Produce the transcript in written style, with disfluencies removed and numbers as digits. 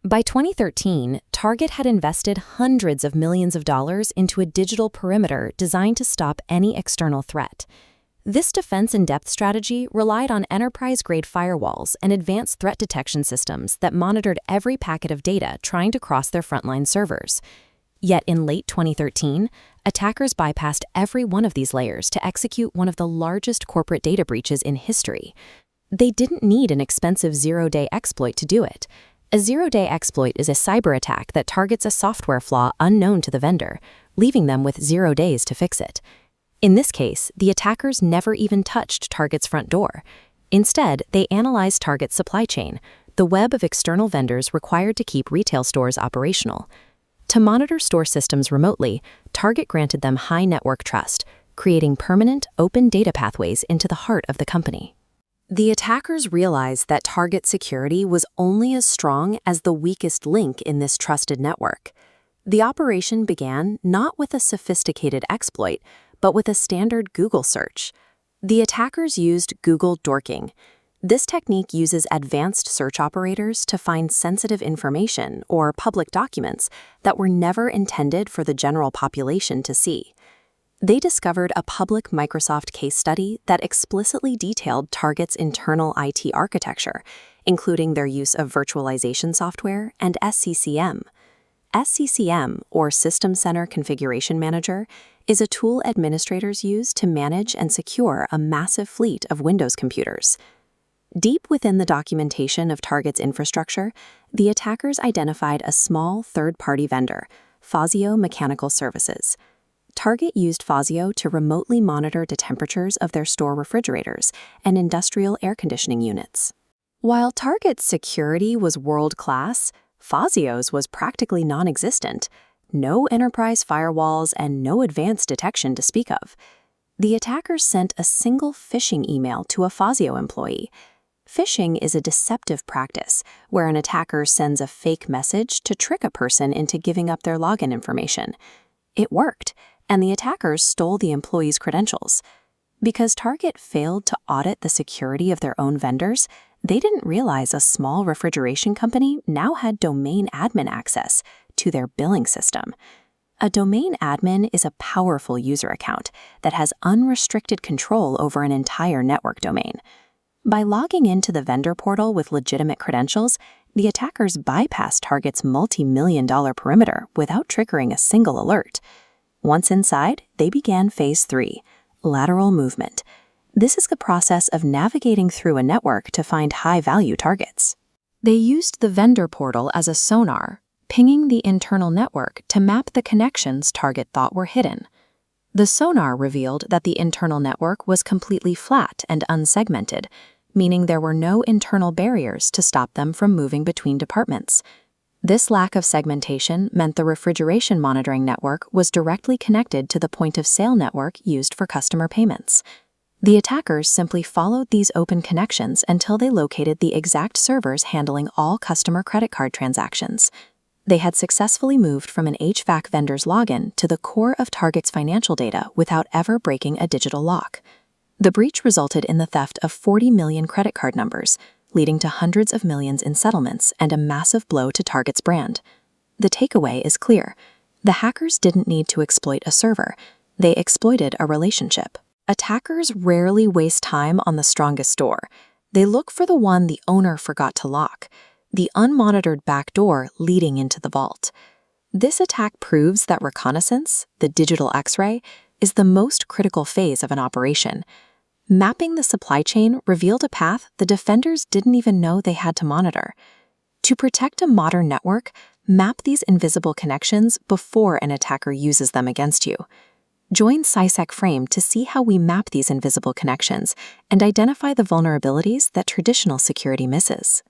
By 2013, Target had invested hundreds of millions of dollars into a digital perimeter designed to stop any external threat. This defense-in-depth strategy relied on enterprise-grade firewalls and advanced threat detection systems that monitored every packet of data trying to cross their frontline servers. Yet in late 2013, attackers bypassed every one of these layers to execute one of the largest corporate data breaches in history. They didn't need an expensive zero-day exploit to do it. A zero-day exploit is a cyber attack that targets a software flaw unknown to the vendor, leaving them with 0 days to fix it. In this case, the attackers never even touched Target's front door. Instead, they analyzed Target's supply chain, the web of external vendors required to keep retail stores operational. To monitor store systems remotely, Target granted them high network trust, creating permanent, open data pathways into the heart of the company. The attackers realized that Target security was only as strong as the weakest link in this trusted network. The operation began not with a sophisticated exploit, but with a standard Google search. The attackers used Google Dorking. This technique uses advanced search operators to find sensitive information or public documents that were never intended for the general population to see. They discovered a public Microsoft case study that explicitly detailed Target's internal IT architecture, including their use of virtualization software and SCCM. SCCM, or System Center Configuration Manager, is a tool administrators use to manage and secure a massive fleet of Windows computers. Deep within the documentation of Target's infrastructure, the attackers identified a small third-party vendor, Fazio Mechanical Services. Target used Fazio to remotely monitor the temperatures of their store refrigerators and industrial air conditioning units. While Target's security was world-class, Fazio's was practically non-existent. No enterprise firewalls and no advanced detection to speak of. The attackers sent a single phishing email to a Fazio employee. Phishing is a deceptive practice where an attacker sends a fake message to trick a person into giving up their login information. It worked, and the attackers stole the employee's credentials. Because Target failed to audit the security of their own vendors, they didn't realize a small refrigeration company now had domain admin access to their billing system. A domain admin is a powerful user account that has unrestricted control over an entire network domain. By logging into the vendor portal with legitimate credentials, the attackers bypassed Target's multi-million-dollar perimeter without triggering a single alert. Once inside, they began Phase 3, lateral movement. This is the process of navigating through a network to find high-value targets. They used the vendor portal as a sonar, pinging the internal network to map the connections Target thought were hidden. The sonar revealed that the internal network was completely flat and unsegmented, meaning there were no internal barriers to stop them from moving between departments. This lack of segmentation meant the refrigeration monitoring network was directly connected to the point-of-sale network used for customer payments. The attackers simply followed these open connections until they located the exact servers handling all customer credit card transactions. They had successfully moved from an HVAC vendor's login to the core of Target's financial data without ever breaking a digital lock. The breach resulted in the theft of 40 million credit card numbers, leading to hundreds of millions in settlements and a massive blow to Target's brand. The takeaway is clear. The hackers didn't need to exploit a server. They exploited a relationship. Attackers rarely waste time on the strongest door. They look for the one the owner forgot to lock, the unmonitored back door leading into the vault. This attack proves that reconnaissance, the digital X-ray, is the most critical phase of an operation. Mapping the supply chain revealed a path the defenders didn't even know they had to monitor. To protect a modern network, map these invisible connections before an attacker uses them against you. Join SciSec Frame to see how we map these invisible connections and identify the vulnerabilities that traditional security misses.